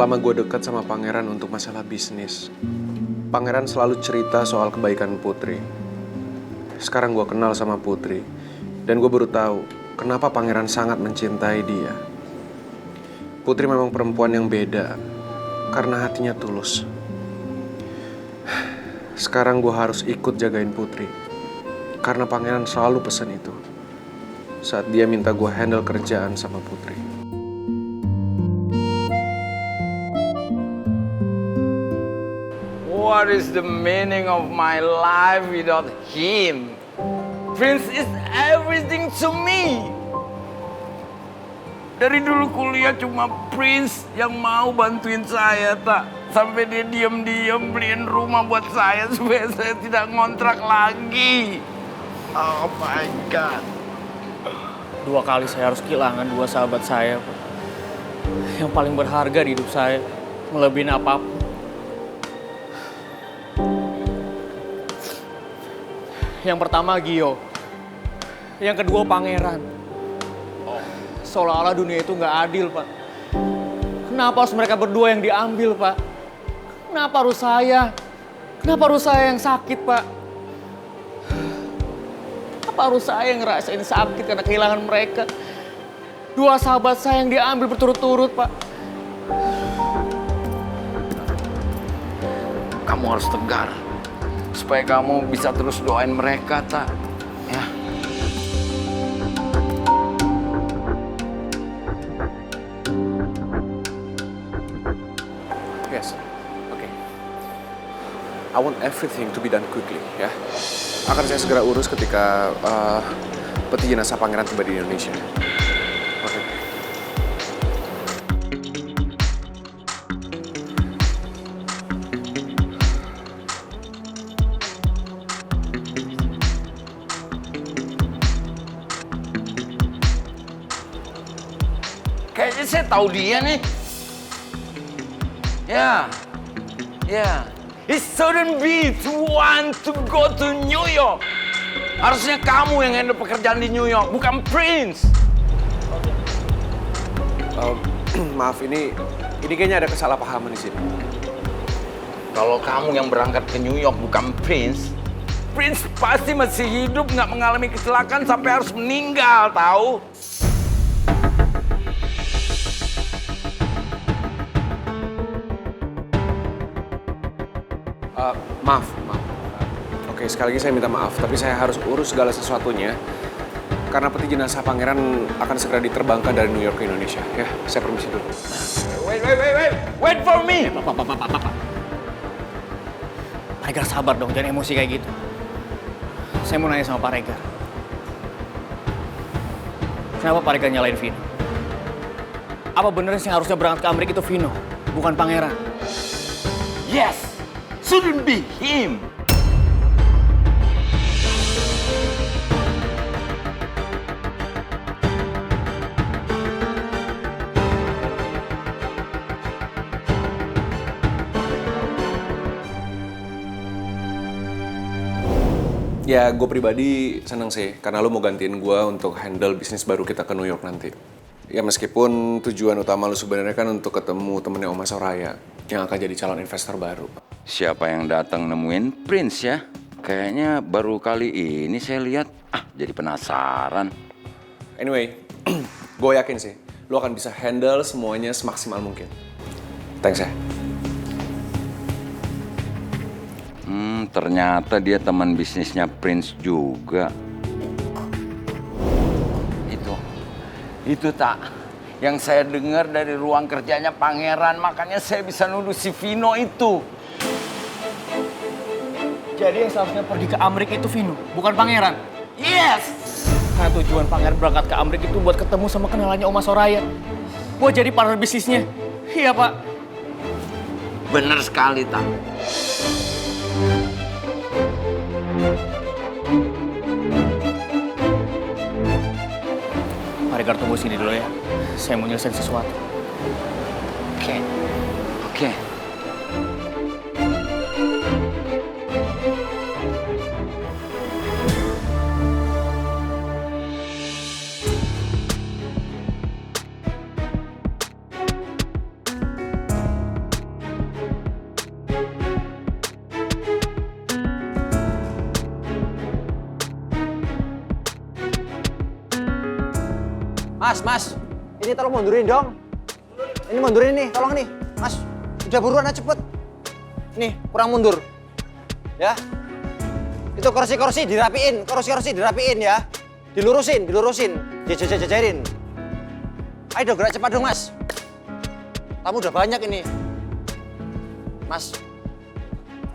Selama gue dekat sama Pangeran untuk masalah bisnis, Pangeran selalu cerita soal kebaikan Putri. Sekarang gue kenal sama Putri, dan gue baru tahu kenapa Pangeran sangat mencintai dia. Putri memang perempuan yang beda, karena hatinya tulus. Sekarang gue harus ikut jagain Putri, karena Pangeran selalu pesen itu saat dia minta gue handle kerjaan sama Putri. What is the meaning of my life without him? Prince is everything to me. Dari dulu kuliah cuma Prince yang mau bantuin saya, tak. Sampai dia diam-diam beliin rumah buat saya supaya saya tidak ngontrak lagi. Oh my God. 2 kali saya harus kehilangan 2 sahabat saya, Pak. Yang paling berharga di hidup saya, melebihi apapun. Yang pertama Gio, yang kedua Pangeran. Seolah-olah dunia itu nggak adil, Pak. Kenapa harus mereka berdua yang diambil, Pak? Kenapa harus saya? Kenapa harus saya yang sakit, Pak? Kenapa harus saya yang ngerasain sakit karena kehilangan mereka? 2 sahabat saya yang diambil berturut-turut, Pak. Kamu harus tegar. Supaya kamu bisa terus doain mereka, tak? Ya. Yes, okay. I want everything to be done quickly, ya. Akan saya segera urus ketika peti jenazah Pangeran tiba di Indonesia. Oke. Kayaknya saya tahu dia nih. Ya. He shouldn't be to want to go to New York. Harusnya kamu yang handle pekerjaan di New York, bukan Prince. Maaf, ini kayaknya ada kesalahpahaman di sini. Kalau kamu yang berangkat ke New York bukan Prince, Prince pasti masih hidup, nggak mengalami kecelakaan sampai harus meninggal, tahu? Maaf. Oke, sekali lagi saya minta maaf, tapi saya harus urus segala sesuatunya. Karena peti jenazah Pangeran akan segera diterbangkan dari New York ke Indonesia. Ya, saya permisi dulu. Wait for me. Pak. Pak Regar sabar dong, jangan emosi kayak gitu. Saya mau nanya sama Pak Regar. Kenapa Pak Regar nyalain Vino? Apa bener sih yang harusnya berangkat ke Amerika itu Vino, bukan Pangeran? Yes, shouldn't be him. Ya, gue pribadi seneng sih, karena lo mau gantiin gue untuk handle bisnis baru kita ke New York nanti. Ya, meskipun tujuan utama lo sebenarnya kan untuk ketemu temennya Oma Soraya, yang akan jadi calon investor baru. Siapa yang datang nemuin Prince ya? Kayaknya baru kali ini saya lihat. Jadi penasaran. Anyway, gue yakin sih, lo akan bisa handle semuanya semaksimal mungkin. Thanks ya. Ternyata dia teman bisnisnya Prince juga. Itu tak yang saya dengar dari ruang kerjanya Pangeran, makanya saya bisa nuduh si Vino itu. Jadi yang seharusnya pergi ke Amerika itu Vino, bukan Pangeran? Yes. Karena tujuan Pangeran berangkat ke Amerika itu buat ketemu sama kenalannya Oma Soraya. Buat jadi partner bisnisnya. Iya, Pak. Bener sekali, tak. Pak Regar tunggu sini dulu ya. Saya mau nyelesain sesuatu. Oke. Mas. Ini tolong mundurin dong. Ini mundurin nih, tolong nih. Mas, udah buruan aja cepet. Nih, kurang mundur. Ya. Itu kursi-kursi dirapiin, ya. Dilurusin. Jajarin. Ayo dong, gerak cepat dong, Mas. Tamu udah banyak ini. Mas,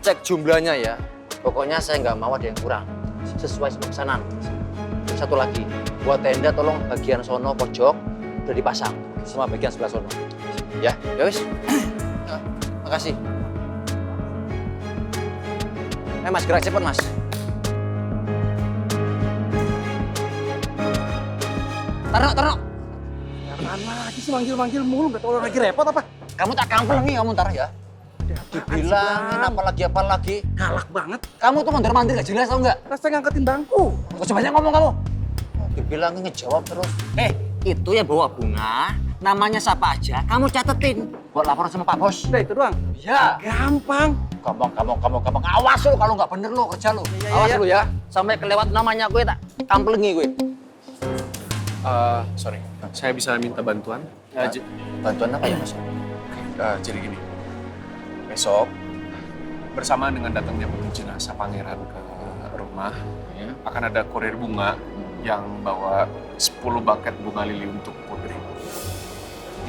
cek jumlahnya ya. Pokoknya saya nggak mau ada yang kurang. Sesuai pesanan. Satu lagi, buat tenda tolong bagian sono pojok udah dipasang. Semua bagian sebelah sono. Ya wis. Makasih. Mas, gerak cepet, Mas. Tarno. Apaan lagi sih manggil-manggil mulu, gak tau lagi repot apa? Kamu tak kampung nih kamu ntar ya. Dibilangin apalagi. Galak banget. Kamu tuh mondar-mandir gak jelas tau nggak? Rasanya ngangkatin bangku. Gak sebanyak ngomong kamu. Dibilangin ngejawab terus. Itu ya bawa bunga, namanya siapa aja, kamu catetin. Buat laporan sama Pak Bos. Udah itu doang? Ya. Gampang. Gampang. Awas lu kalau nggak bener lu kerja lu. Awas lu ya. Sampai kelewat namanya gue tak kamplengi gue. Sorry, saya bisa minta bantuan? Bantuan apa ya, Mas? Jadi gini, besok bersama dengan datangnya jenazah pangeran ke rumah, akan ada kurir bunga yang bawa 10 buket bunga lili untuk Putri.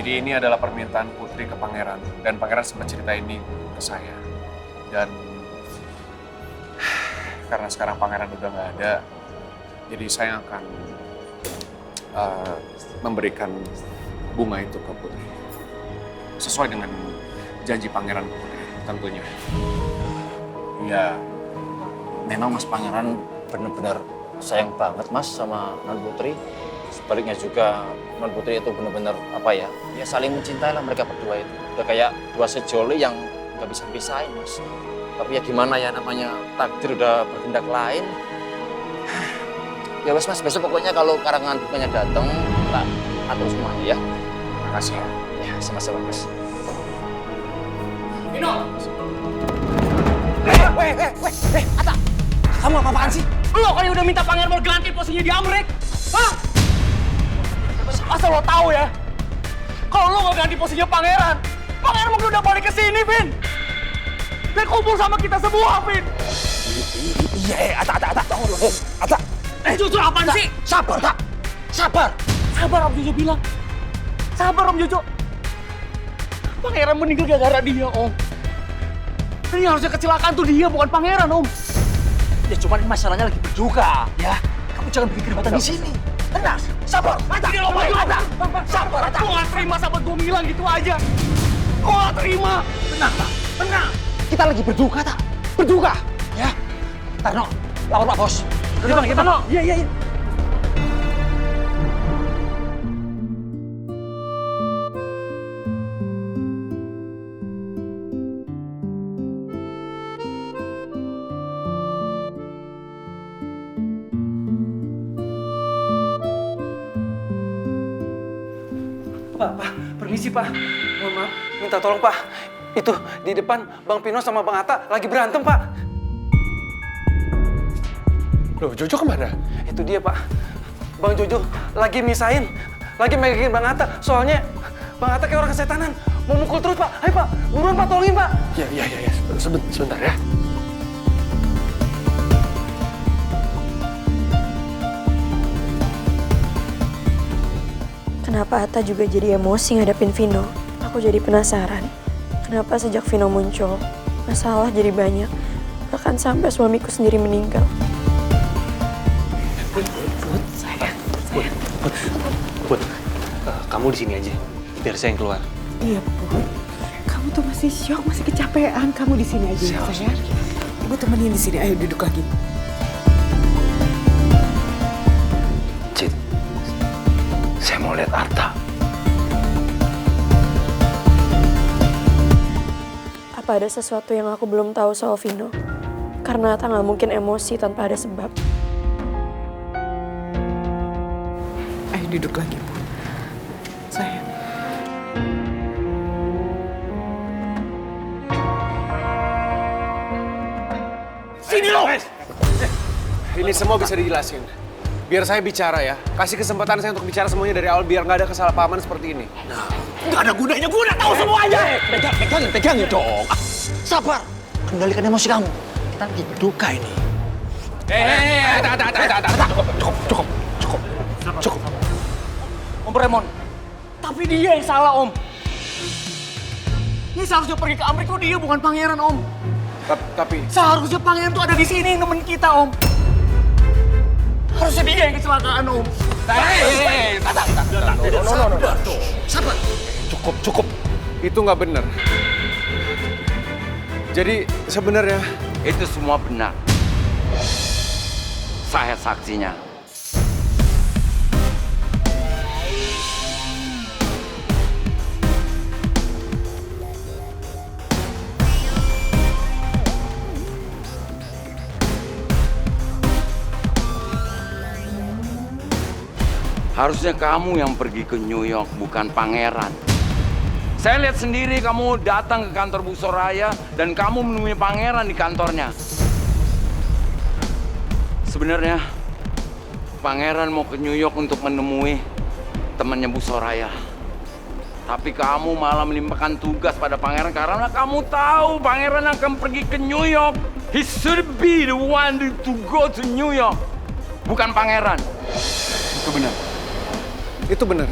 Jadi ini adalah permintaan Putri ke pangeran, dan pangeran sempat cerita ini ke saya. Dan karena sekarang pangeran udah nggak ada, jadi saya akan memberikan bunga itu ke Putri. Sesuai dengan janji pangeran ke Putri, tentunya. Ya, Memang Mas Pangeran benar-benar sayang banget Mas sama Non Putri. Sebaliknya juga Non Putri itu benar-benar apa ya saling mencintai lah mereka berdua itu. Udah kayak dua sejoli yang nggak bisa pisahin Mas. Tapi ya gimana ya namanya takdir udah berkehendak lain. Ya wes Mas, besok pokoknya kalau karangan bunganya datang, tak atur semuanya ya. makasih ya. Ya sama-sama Mas. Vino! Ata! Kamu apa-apaan sih? Lo kan yang udah minta pangeran mau ganti posisinya di Amrik. Hah? Asal lo tahu ya, kalau lo gak ganti posisinya pangeran mungkin udah balik ke sini, Vin. Dan kumpul sama kita semua, Vin. Iya, Ata. Ata. Jujur apaan sih? Sabar, Tak. Sabar. Sabar Om Jojo bilang. Sabar Om Jojo. Pangeran meninggal gara-gara dia, Om. Ini harusnya kecelakaan tuh dia, bukan pangeran, Om. Ya cuman masalahnya lagi berduka, ya. Kamu jangan bikin keributan di sini. Tenang, sabar. Ata. Ini lo maju, Ata. Sabar, Ata. Gue gak terima sahabat gue bilang gitu aja. Gue gak terima. Tenang, Tak. Tenang. Kita lagi berduka, Tak. Berduka. Ya. Tarno, lapor Pak Bos. Udah bang, kita no. Iya. Pak, permisi Pak. Mohon maaf, minta tolong Pak. Itu di depan Bang Pino sama Bang Atta lagi berantem Pak. Loh, Jojo kemana? Itu dia Pak. Bang Jojo lagi misahin, lagi megangin Bang Atta. Soalnya Bang Atta kayak orang kesetanan. Mau mukul terus Pak. Ayo Pak, buruan Pak, tolongin Pak. Iya. Sebentar ya. Kenapa Atta juga jadi emosi ngadepin Vino? Aku jadi penasaran. Kenapa sejak Vino muncul, masalah jadi banyak. Bahkan sampai suamiku sendiri meninggal. Put, kamu di sini aja. Biar saya yang keluar. Iya, Put. Kamu tuh masih syok, masih kecapean. Kamu di sini aja ya, sayang. Ibu temenin di sini. Ayo duduk lagi. Cid, saya mau lihat Arta. Apa ada sesuatu yang aku belum tahu soal Vino? Karena Atta nggak mungkin emosi tanpa ada sebab. Ayo duduk lagi, Put. Sayang. Sini lo! Ini semua bisa dijelasin. biar saya bicara ya. Kasih kesempatan saya untuk bicara semuanya dari awal biar nggak ada kesalahpahaman seperti ini. Nggak ada gunanya, gue udah tahu semuanya. Pegangin dong. Sabar. Kendalikan emosi kamu. Kita lagi berduka ini. Cukup. Om Raymond, tapi dia yang salah, Om. Dia seharusnya pergi ke Amerika, dia bukan pangeran, Om. Tapi Seharusnya pangeran tuh ada di sini nemenin kita, Om. Harusnya dia yang kecelakaan, Om. sabar. Cukup. Itu nggak benar. Jadi sebenarnya Itu semua benar. Saya saksinya. Harusnya kamu yang pergi ke New York, bukan pangeran. Saya lihat sendiri kamu datang ke kantor Bu Soraya dan kamu menemui pangeran di kantornya. Sebenarnya pangeran mau ke New York untuk menemui temannya Bu Soraya. Tapi kamu malah melimpahkan tugas pada pangeran karena kamu tahu pangeran akan pergi ke New York. He should be the one to go to New York, bukan pangeran. itu benar.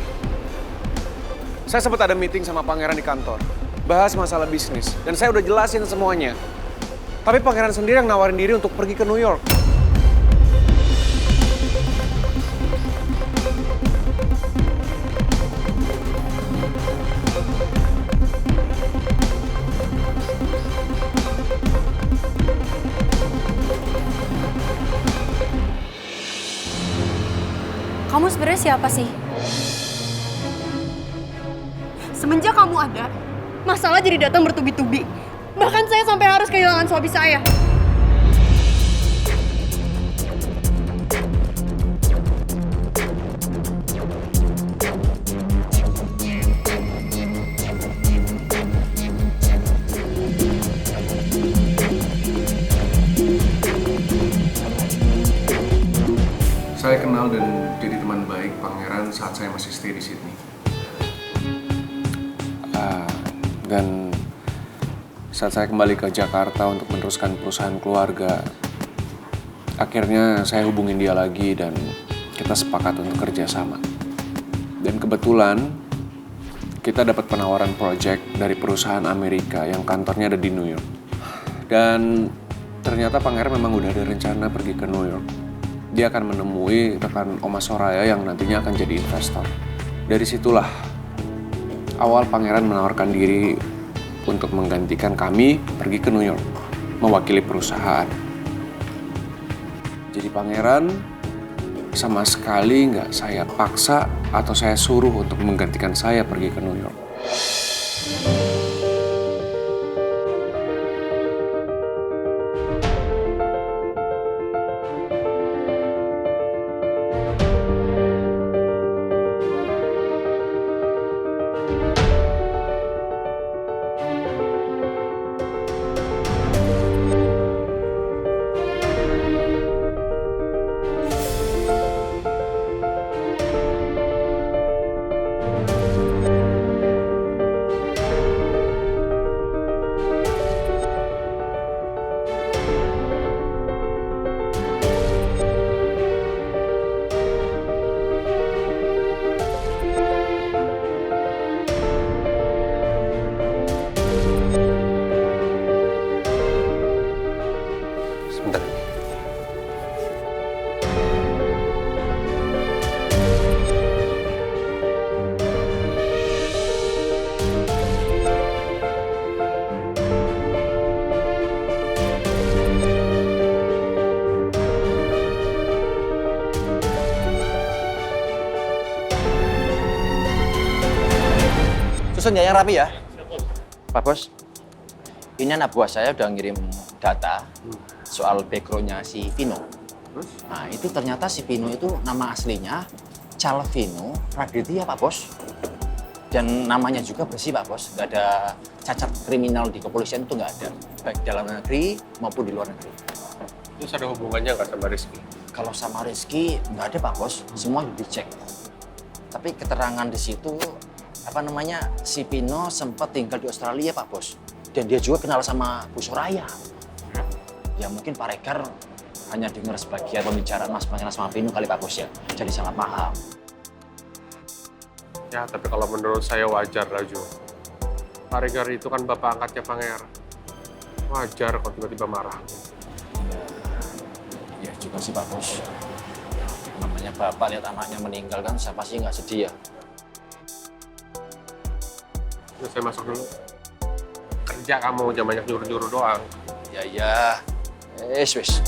Saya sempat ada meeting sama pangeran di kantor, bahas masalah bisnis, dan saya udah jelasin semuanya. Tapi pangeran sendiri yang nawarin diri untuk pergi ke New York. Kamu sebenarnya siapa sih? Semenjak kamu ada, masalah jadi datang bertubi-tubi. Bahkan saya sampai harus kehilangan suami saya. Saya kenal dan jadi teman baik pangeran saat saya masih stay di Sydney. Dan saat saya kembali ke Jakarta untuk meneruskan perusahaan keluarga, akhirnya saya hubungin dia lagi dan kita sepakat untuk kerja sama. Dan kebetulan kita dapat penawaran project dari perusahaan Amerika yang kantornya ada di New York. Dan ternyata pangeran memang udah ada rencana pergi ke New York. Dia akan menemui rekan Oma Soraya yang nantinya akan jadi investor. Dari situlah awal pangeran menawarkan diri untuk menggantikan kami pergi ke New York, mewakili perusahaan. Jadi pangeran sama sekali nggak saya paksa atau saya suruh untuk menggantikan saya pergi ke New York. Susun ya yang rapi ya. Pak Bos, ini anak buah saya udah ngirim data soal background-nya si Vino. Nah itu ternyata si Vino itu nama aslinya Calvino Raditya Pak Bos. Dan namanya juga bersih Pak Bos, nggak ada cacat kriminal di kepolisian, itu nggak ada. Baik dalam negeri maupun di luar negeri. Terus ada hubungannya nggak sama Rizky? Kalau sama Rizky nggak ada Pak Bos, semua udah dicek. Tapi keterangan di situ si Pino sempat tinggal di Australia Pak Bos, dan dia juga kenal sama Bu Soraya. Ya mungkin Pak Regar hanya dengar sebagian pembicaraan Mas Pangeran sama Pino kali Pak Bos ya, jadi salah paham. Ya, tapi kalau menurut saya wajar, Raju. Pak Regar itu kan bapak angkatnya Pangeran. Wajar kalau tiba-tiba marah. Ya juga sih Pak Bos. Namanya bapak lihat anaknya meninggal kan, siapa sih nggak sedih ya? Ya, saya masuk dulu. Kerja kamu, jangan banyak nyuruh-nyuruh doang. Ya. Wis.